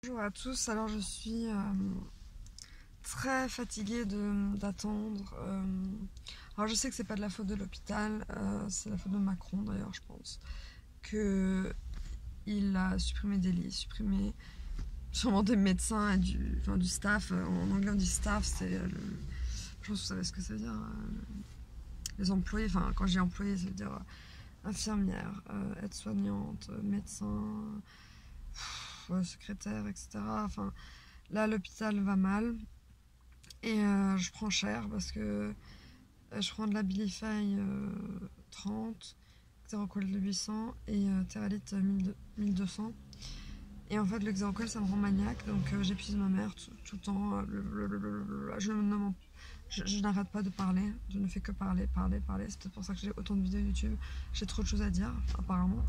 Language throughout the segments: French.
Bonjour à tous, alors je suis très fatiguée d'attendre. Alors je sais que c'est pas de la faute de l'hôpital, c'est la faute de Macron d'ailleurs je pense, que il a supprimé des lits, supprimé sûrement des médecins et du staff. En anglais on dit staff, je pense que vous savez ce que ça veut dire, les employés, enfin quand j'ai employé ça veut dire infirmière, aide-soignante, médecin, secrétaire, etc. Enfin, là, l'hôpital va mal et je prends cher parce que je prends de la Abilify 30, Xeroquel de 800 et Teralite 1200. Et en fait, le Xeroquel ça me rend maniaque, donc j'épuise ma mère tout le temps. Je n'arrête pas de parler, je ne fais que parler. C'est peut-être pour ça que j'ai autant de vidéos YouTube. J'ai trop de choses à dire, apparemment.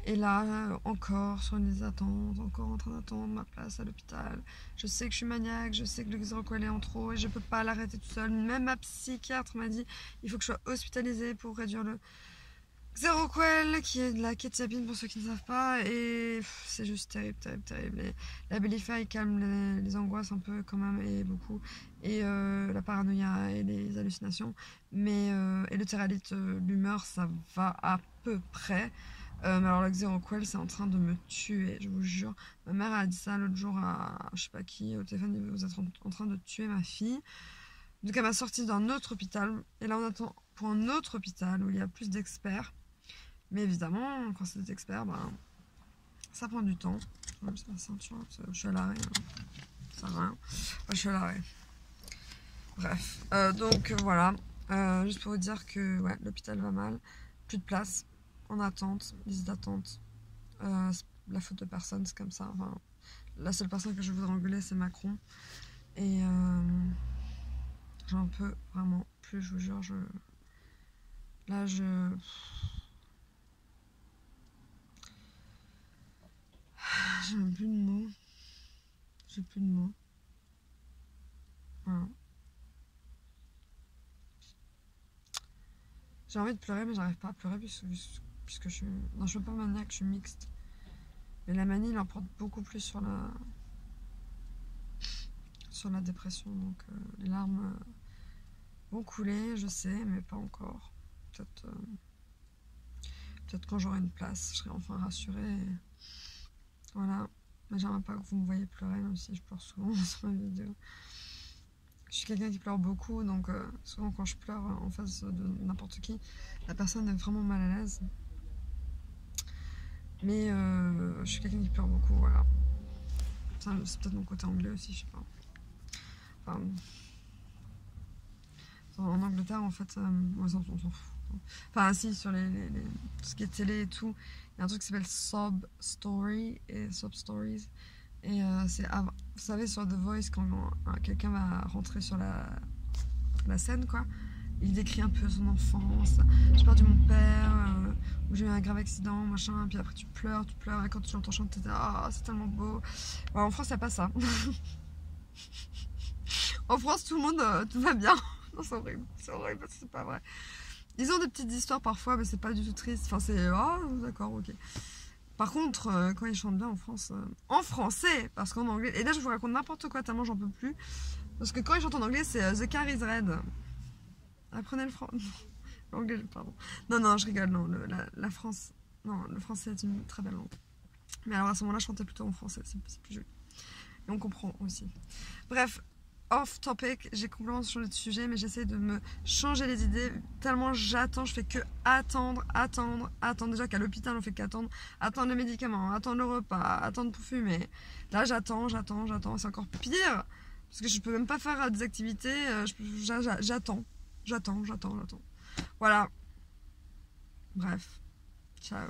Et là, encore sur une liste d'attente, encore en train d'attendre ma place à l'hôpital. Je sais que je suis maniaque, je sais que le Xeroquel est en trop et je peux pas l'arrêter toute seule. Même ma psychiatre m'a dit il faut que je sois hospitalisée pour réduire le Xeroquel, qui est de la quetiapine pour ceux qui ne savent pas. Et c'est juste terrible. Et la Abilify calme les angoisses un peu quand même, et beaucoup. Et la paranoïa et les hallucinations. Mais, et le Teralite, l'humeur, ça va à peu près. Mais alors le Xeroquel c'est en train de me tuer, je vous jure. Ma mère a dit ça l'autre jour à je sais pas qui au téléphone, vous êtes en train de tuer ma fille. Donc elle m'a sorti d'un autre hôpital et là on attend pour un autre hôpital où il y a plus d'experts. Mais évidemment quand c'est des experts, ben, ça prend du temps. Je vais ma ceinture, je suis à l'arrêt, ça sert à rien. Ouais, je suis à l'arrêt. Bref, donc voilà, juste pour vous dire que ouais, l'hôpital va mal, plus de place. En attente, liste d'attente. C'est la faute de personne, c'est comme ça. Enfin, la seule personne que je voudrais engueuler, c'est Macron. Et j'en peux vraiment plus, je vous jure. Là, j'ai même plus de mots. J'ai plus de mots. Voilà. J'ai envie de pleurer, mais j'arrive pas à pleurer puisque je suis. Non, je suis pas maniaque, je suis mixte. Mais la manie l'emporte beaucoup plus sur la dépression. Donc les larmes vont couler, je sais, mais pas encore. Peut-être quand j'aurai une place, je serai enfin rassurée. Et voilà. Mais j'aimerais pas que vous me voyez pleurer, même si je pleure souvent sur ma vidéo. Je suis quelqu'un qui pleure beaucoup, donc souvent quand je pleure en face de n'importe qui, la personne est vraiment mal à l'aise. Mais je suis quelqu'un qui pleure beaucoup, voilà. C'est peut-être mon côté anglais aussi, je sais pas. Enfin, en Angleterre, en fait, on s'en fout. Enfin, si, sur tout ce qui est télé et tout, il y a un truc qui s'appelle Sob Story et Sob Stories. Et c'est, vous savez, sur The Voice, quand quelqu'un va rentrer sur la scène, quoi, il décrit un peu son enfance. J'ai perdu mon père, où j'ai eu un grave accident, machin, puis après tu pleures, et quand tu l'entends chanter, ah, c'est tellement beau. Ouais, en France, il n'y a pas ça. En France, tout le monde, tout va bien. Non, c'est horrible, c'est pas vrai. Ils ont des petites histoires parfois, mais c'est pas du tout triste. Enfin, c'est, oh, d'accord, ok. Par contre, quand ils chantent bien en France, en français, parce qu'en anglais, et là je vous raconte n'importe quoi tellement j'en peux plus, parce que quand ils chantent en anglais, c'est The Car is Red. Apprenez l'anglais, pardon. Non, je rigole, non, la France, non, le français est une très belle langue. Mais alors à ce moment-là, je chantais plutôt en français, c'est plus joli. Et on comprend aussi. Bref, off topic, j'ai complètement changé de sujet, mais j'essaie de me changer les idées tellement j'attends, je fais que attendre. Déjà qu'à l'hôpital on fait qu'attendre, attendre les médicaments, attendre le repas, attendre pour fumer. Là j'attends, c'est encore pire parce que je peux même pas faire des activités, j'attends. Voilà. Bref, ciao.